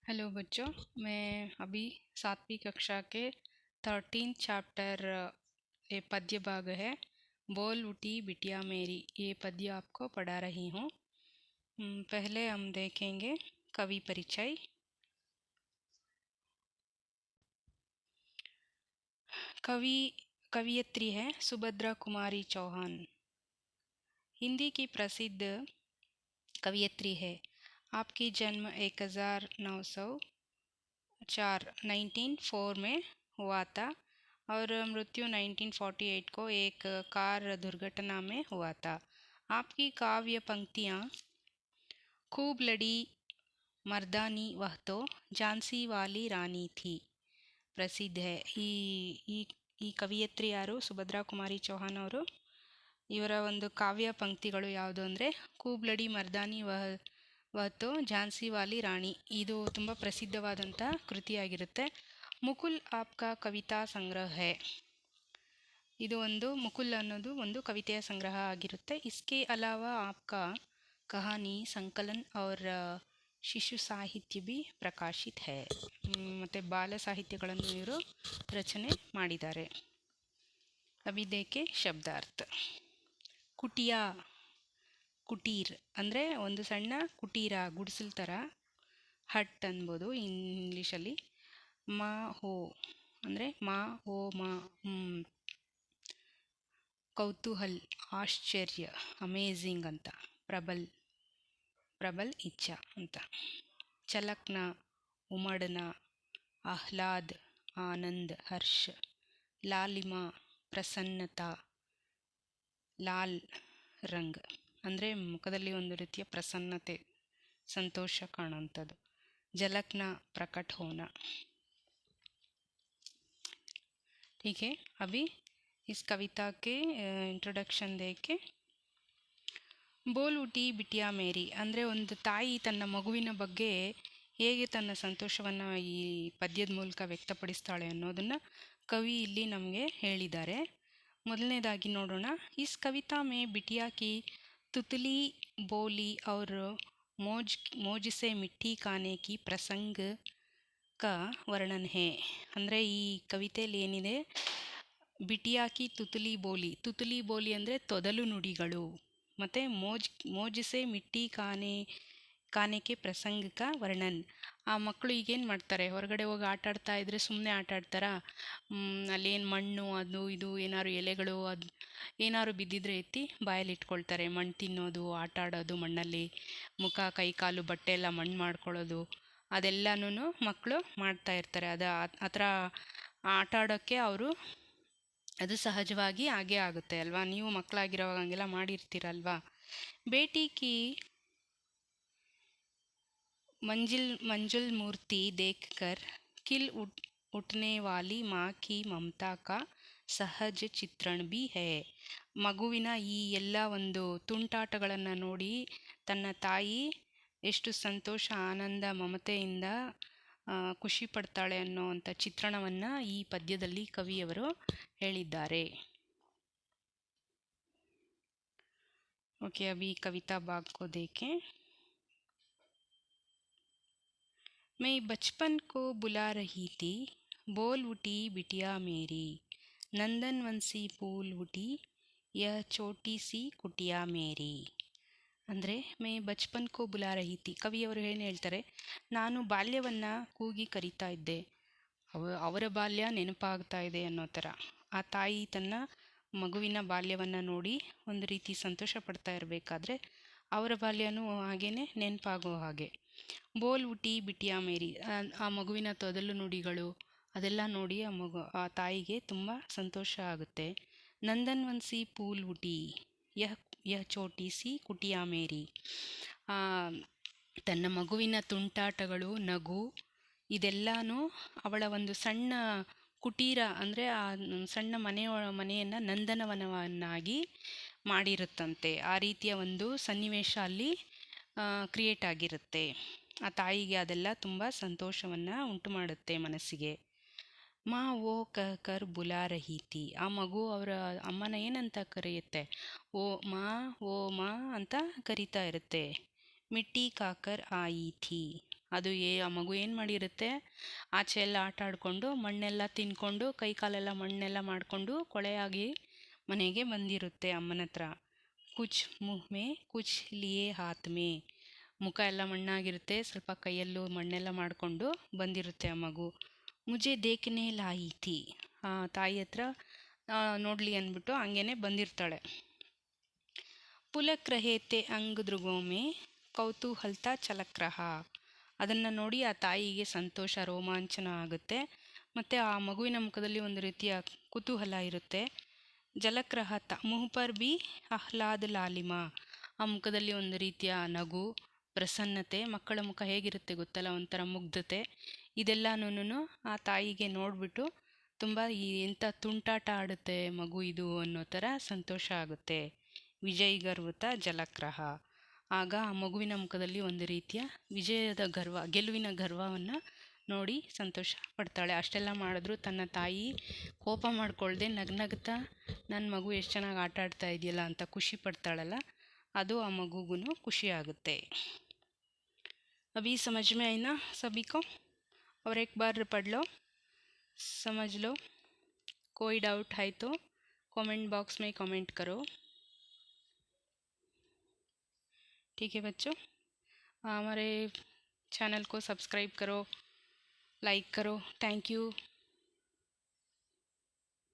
Hello बच्चों, मैं अभी 7वीं कक्षा के 13 चैप्टर ये पद्य भाग है। बोल उठी बिटिया मेरी, ये पद्य आपको पढ़ा रही हूँ। पहले हम देखेंगे कवि परिचय। कवियत्री है सुभद्रा कुमारी चौहान। हिंदी की प्रसिद्ध कवियत्री है। आपकी जन्म 1904 में हुआ था और मृत्यु 1948 को एक कार दुर्घटना में हुआ था। आपकी काव्य पंक्तियाँ खूब लड़ी मर्दानी वह तो झांसी वाली रानी थी ಪ್ರಸಿದ್ಧ है। ಈ ಕವಿಯತ್ರಿ ಯಾರು? ಸುಭದ್ರಾ ಕುಮಾರಿ ಚೌಹಾನ್ ಅವರು. ಇವರ ಒಂದು ಕಾವ್ಯ ಪಂಕ್ತಿಗಳು ಯಾವುದು ಅಂದರೆ ಕೂಬ್ಲಡಿ ಮರ್ದಾನಿ ವಹತೋ ಝಾನ್ಸಿ ವಾಲಿ ರಾಣಿ. ಇದು ತುಂಬ ಪ್ರಸಿದ್ಧವಾದಂಥ ಕೃತಿಯಾಗಿರುತ್ತೆ. ಮುಕುಲ್ ಆಪ್ಕಾ ಕವಿತಾ ಸಂಗ್ರಹ ಹೈ. ಇದು ಒಂದು ಮುಕುಲ್ ಅನ್ನೋದು ಒಂದು ಕವಿತೆಯ ಸಂಗ್ರಹ ಆಗಿರುತ್ತೆ. ಇಸ್ಕೆ ಅಲಾವಾ ಆಪ್ಕಾ ಕಹಾನಿ ಸಂಕಲನ್ और ಶಿಶು ಸಾಹಿತ್ಯ भी ಪ್ರಕಾಶಿತ್ है. ಮತ್ತು ಬಾಲ ಸಾಹಿತ್ಯಗಳನ್ನು ಇವರು ರಚನೆ ಮಾಡಿದ್ದಾರೆ. ಅವಿದೇಕೆ ಶಬ್ದಾರ್ಥ. ಕುಟಿಯಾ, ಕುಟೀರ್ ಅಂದರೆ ಒಂದು ಸಣ್ಣ ಕುಟೀರ, ಗುಡಿಸಲು ಥರ, ಹಟ್ ಅನ್ಬೋದು ಇಂಗ್ಲೀಷಲ್ಲಿ. ಮಾ ಹೋ ಅಂದರೆ ಮಾ ಹೋ ಮಾ ಕೌತೂಹಲ್, ಆಶ್ಚರ್ಯ, ಅಮೇಝಿಂಗ್ ಅಂತ. ಪ್ರಬಲ್ ಇಚ್ಛಾ ಅಂತ. ಚಲಕ್ನ, ಉಮಡನ, ಆಹ್ಲಾದ್, ಆನಂದ್, ಹರ್ಷ. ಲಾಲಿಮಾ, ಪ್ರಸನ್ನತಾ, ಲಾಲ್ ರಂಗ್ ಅಂದರೆ ಮುಖದಲ್ಲಿ ಒಂದು ರೀತಿಯ ಪ್ರಸನ್ನತೆ, ಸಂತೋಷ ಕಾಣುವಂಥದ್ದು. झलकना, प्रकट होना. ठीक है, अभी इस कविता के इंट्रोडक्शन देके. ಬೋಲ್ ಉಟಿ ಬಿಟಿಯಾ ಮೇರಿ ಅಂದರೆ ಒಂದು ತಾಯಿ ತನ್ನ ಮಗುವಿನ ಬಗ್ಗೆ ಹೇಗೆ ತನ್ನ ಸಂತೋಷವನ್ನು ಈ ಪದ್ಯದ ಮೂಲಕ ವ್ಯಕ್ತಪಡಿಸ್ತಾಳೆ ಅನ್ನೋದನ್ನು ಕವಿ ಇಲ್ಲಿ ನಮಗೆ ಹೇಳಿದ್ದಾರೆ. ಮೊದಲನೇದಾಗಿ ನೋಡೋಣ. ಇಸ್ ಕವಿತಾ ಮೇ ಬಿಟಿಯಾ ಕಿ ತುತಲಿ ಬೋಲಿ और ಮೋಜ್ ಸೆ ಮಿಠ್ಠಿ ಖಾನೆ ಕಿ ಪ್ರಸಂಗ ಕ ವರ್ಣನ್ ಹೇ. ಅಂದರೆ ಈ ಕವಿತೆಯಲ್ಲಿ ಏನಿದೆ, ಬಿಟಿಯಾ ಕಿ ತುತಲಿ ಬೋಲಿ ಅಂದರೆ ತೊದಲು ನುಡಿಗಳು, ಮತ್ತು ಮೋಜ್ ಸೆ ಮಿಟ್ಟಿ ಕಾನೆಗೆ ಪ್ರಸಂಗಿಕ ವರ್ಣನ್. ಆ ಮಕ್ಕಳು ಈಗೇನು ಮಾಡ್ತಾರೆ, ಹೊರಗಡೆ ಹೋಗಿ ಆಟಾಡ್ತಾ ಇದ್ರೆ ಸುಮ್ಮನೆ ಆಟಾಡ್ತಾರ, ಅಲ್ಲೇನು ಮಣ್ಣು ಅದು ಇದು ಏನಾದ್ರು ಎಲೆಗಳು ಅದು ಏನಾದ್ರು ಬಿದ್ದಿದ್ರೆ ಎತ್ತಿ ಬಾಯಲ್ಲಿ ಇಟ್ಕೊಳ್ತಾರೆ. ಮಣ್ಣು ತಿನ್ನೋದು, ಆಟ ಆಡೋದು, ಮಣ್ಣಲ್ಲಿ ಮುಖ ಕೈ ಕಾಲು ಬಟ್ಟೆ ಎಲ್ಲ ಮಣ್ಣು ಮಾಡ್ಕೊಳ್ಳೋದು, ಅದೆಲ್ಲನೂ ಮಕ್ಕಳು ಮಾಡ್ತಾ ಇರ್ತಾರೆ. ಆ ಥರ ಆಟ ಆಡೋಕ್ಕೆ ಅವರು ಅದು ಸಹಜವಾಗಿ ಹಾಗೇ ಆಗುತ್ತೆ ಅಲ್ವಾ. ನೀವು ಮಕ್ಕಳಾಗಿರೋವಾಗ ಹಂಗೆಲ್ಲ ಮಾಡಿರ್ತೀರಲ್ವಾ. ಬೇಟಿ ಕಿ ಮಂಜುಲ್ ಮೂರ್ತಿ ದೇಖ್ ಕರ್ ಕಿಲ್ ಉಟ್ನೆ ವಾಲಿ ಮಾ ಕಿ ಮಮತಾ ಕಾ ಸಹಜ ಚಿತ್ರಣ ಬಿ ಹೇ. ಮಗುವಿನ ಈ ಎಲ್ಲ ಒಂದು ತುಂಟಾಟಗಳನ್ನು ನೋಡಿ ತನ್ನ ತಾಯಿ ಎಷ್ಟು ಸಂತೋಷ, ಆನಂದ, ಮಮತೆಯಿಂದ ಖುಷಿ ಪಡ್ತಾಳೆ ಅನ್ನೋವಂಥ ಚಿತ್ರಣವನ್ನು ಈ ಪದ್ಯದಲ್ಲಿ ಕವಿಯವರು ಹೇಳಿದ್ದಾರೆ. ಓಕೆ, ಅಭಿ ಕವಿತಾ ಭಾಗ್ ಕೋ ದೇಖೇं. मैं बचपन को बुला रही थी, बोल उठी बिटिया मेरी, नंदनवंशी फूल उठी यह छोटी सी कुटिया मेरी. ಅಂದರೆ ಮೇ ಬಚ್ಪನ್ ಕೋ ಬುಲಾ ರಹಿ ಥಿ. ಕವಿಯವರು ಏನು ಹೇಳ್ತಾರೆ, ನಾನು ಬಾಲ್ಯವನ್ನು ಕೂಗಿ ಕರಿತಾ ಇದ್ದೆ, ಅವರ ಬಾಲ್ಯ ನೆನಪಾಗ್ತಾ ಇದೆ ಅನ್ನೋ ಥರ. ಆ ತಾಯಿ ತನ್ನ ಮಗುವಿನ ಬಾಲ್ಯವನ್ನು ನೋಡಿ ಒಂದು ರೀತಿ ಸಂತೋಷ ಪಡ್ತಾ ಇರಬೇಕಾದ್ರೆ ಅವರ ಬಾಲ್ಯನೂ ಹಾಗೇನೆ ನೆನಪಾಗೋ ಹಾಗೆ. ಬೋಲ್ ಉಟಿ ಬಿಟಿಯಾ ಮೇರಿ, ಆ ಮಗುವಿನ ತೊದಲು ನುಡಿಗಳು ಅದೆಲ್ಲ ನೋಡಿ ಆ ತಾಯಿಗೆ ತುಂಬ ಸಂತೋಷ ಆಗುತ್ತೆ. ನಂದನ್ವನ್ಸಿ ಪೂಲ್ ಉಟಿ ಯಹ ಚೋಟಿ ಸಿ ಕುಟಿಯಾ ಮೇರಿ, ತನ್ನ ಮಗುವಿನ ತುಂಟಾಟಗಳು, ನಗು ಇದೆಲ್ಲನೂ ಅವಳ ಒಂದು ಸಣ್ಣ ಕುಟೀರ ಅಂದರೆ ಆ ಸಣ್ಣ ಮನೆಯನ್ನು ನಂದನವನವನ್ನಾಗಿ ಮಾಡಿರುತ್ತಂತೆ. ಆ ರೀತಿಯ ಒಂದು ಸನ್ನಿವೇಶ ಅಲ್ಲಿ ಕ್ರಿಯೇಟ್ ಆಗಿರುತ್ತೆ. ಆ ತಾಯಿಗೆ ಅದೆಲ್ಲ ತುಂಬ ಸಂತೋಷವನ್ನು ಉಂಟು ಮಾಡುತ್ತೆ ಮನಸ್ಸಿಗೆ. ಮಾ ಓ ಕರ್ ಬುಲಾ ರಹಿ ಥಿ, ಆ ಮಗು ಅವರ ಅಮ್ಮನ ಏನಂತ ಕರೆಯುತ್ತೆ, ಓ ಮಾ ಅಂತ ಕರಿತಾ ಇರುತ್ತೆ. ಮಿಟ್ಟಿ ಕಾಕರ್ ಆಯಿ ಥಿ, ಅದು ಆ ಮಗು ಏನು ಮಾಡಿರುತ್ತೆ, ಆಚೆ ಎಲ್ಲ ಆಟ ಆಡಿಕೊಂಡು ಮಣ್ಣೆಲ್ಲ ತಿನ್ಕೊಂಡು ಕೈ ಕಾಲೆಲ್ಲ ಮಣ್ಣೆಲ್ಲ ಮಾಡಿಕೊಂಡು ಕೊಳೆಯಾಗಿ ಮನೆಗೆ ಬಂದಿರುತ್ತೆ ಅಮ್ಮನ ಹತ್ರ. ಕುಚ್ ಮುಹ್ ಮೇ ಕುಚ್ ಲಿಯೇ ಹಾತ್ ಮೇ, ಮುಖ ಎಲ್ಲ ಮಣ್ಣಾಗಿರುತ್ತೆ, ಸ್ವಲ್ಪ ಕೈಯಲ್ಲೂ ಮಣ್ಣೆಲ್ಲ ಮಾಡಿಕೊಂಡು ಬಂದಿರುತ್ತೆ ಆ ಮಗು. ಮುಜೆ ದೇಖನೆ ಲಾಯಿ ಥಿ, ತಾಯಿ ಹತ್ರ ನೋಡಲಿ ಅಂದ್ಬಿಟ್ಟು ಹಂಗೇನೆ ಬಂದಿರ್ತಾಳೆ. ಪುಲಕ್ ರಹೇತೆ ಅಂಗ್ ದೃಗೋಮೆ ಕೌತೂಹಲ್ತಾ ಚಲಕ್ ರಹಾ, ಅದನ್ನು ನೋಡಿ ಆ ತಾಯಿಗೆ ಸಂತೋಷ, ರೋಮಾಂಚನ ಆಗುತ್ತೆ. ಮತ್ತು ಆ ಮಗುವಿನ ಮುಖದಲ್ಲಿ ಒಂದು ರೀತಿಯ ಕುತೂಹಲ ಇರುತ್ತೆ. ಜಲಕ್ ರಹತ ಮುಹ್ ಪರ್ ಬಿ ಆಹ್ಲಾದ್ ಲಾಲಿಮಾ, ಆ ಮುಖದಲ್ಲಿ ಒಂದು ರೀತಿಯ ನಗು, ಪ್ರಸನ್ನತೆ. ಮಕ್ಕಳ ಮುಖ ಹೇಗಿರುತ್ತೆ ಗೊತ್ತಲ್ಲ, ಒಂಥರ ಮುಗ್ಧತೆ. ಇದೆಲ್ಲನೂ ಆ ತಾಯಿಗೆ ನೋಡಿಬಿಟ್ಟು ತುಂಬ ಎಂಥ ತುಂಟಾಟ ಆಡುತ್ತೆ ಮಗು ಇದು ಅನ್ನೋ ಥರ ಸಂತೋಷ ಆಗುತ್ತೆ. ವಿಜಯ್ ಗರ್ವತ ಜಲಕ್ರಹ, ಆಗ ಆ ಮಗುವಿನ ಮುಖದಲ್ಲಿ ಒಂದು ರೀತಿಯ ವಿಜಯದ ಗರ್ವ, ಗೆಲುವಿನ ಗರ್ವವನ್ನು ನೋಡಿ ಸಂತೋಷ ಪಡ್ತಾಳೆ. ಅಷ್ಟೆಲ್ಲ ಮಾಡಿದ್ರು ತನ್ನ ತಾಯಿ ಕೋಪ ಮಾಡ್ಕೊಳ್ದೆ ನಗ್ನಗ್ತಾ ನನ್ನ ಮಗು ಎಷ್ಟು ಚೆನ್ನಾಗಿ ಆಟ ಆಡ್ತಾ ಇದೆಯಲ್ಲ ಅಂತ ಖುಷಿ ಪಡ್ತಾಳಲ್ಲ, ಅದು ಆ ಮಗುಗೂ ಖುಷಿ ಆಗುತ್ತೆ. अभी समझ में आई ना सभी को? और एक बार पढ़ लो, समझ लो. कोई डाउट है तो कमेंट बॉक्स में कमेंट करो. ठीक है बच्चों, हमारे चैनल को सब्सक्राइब करो, लाइक करो. Thank you.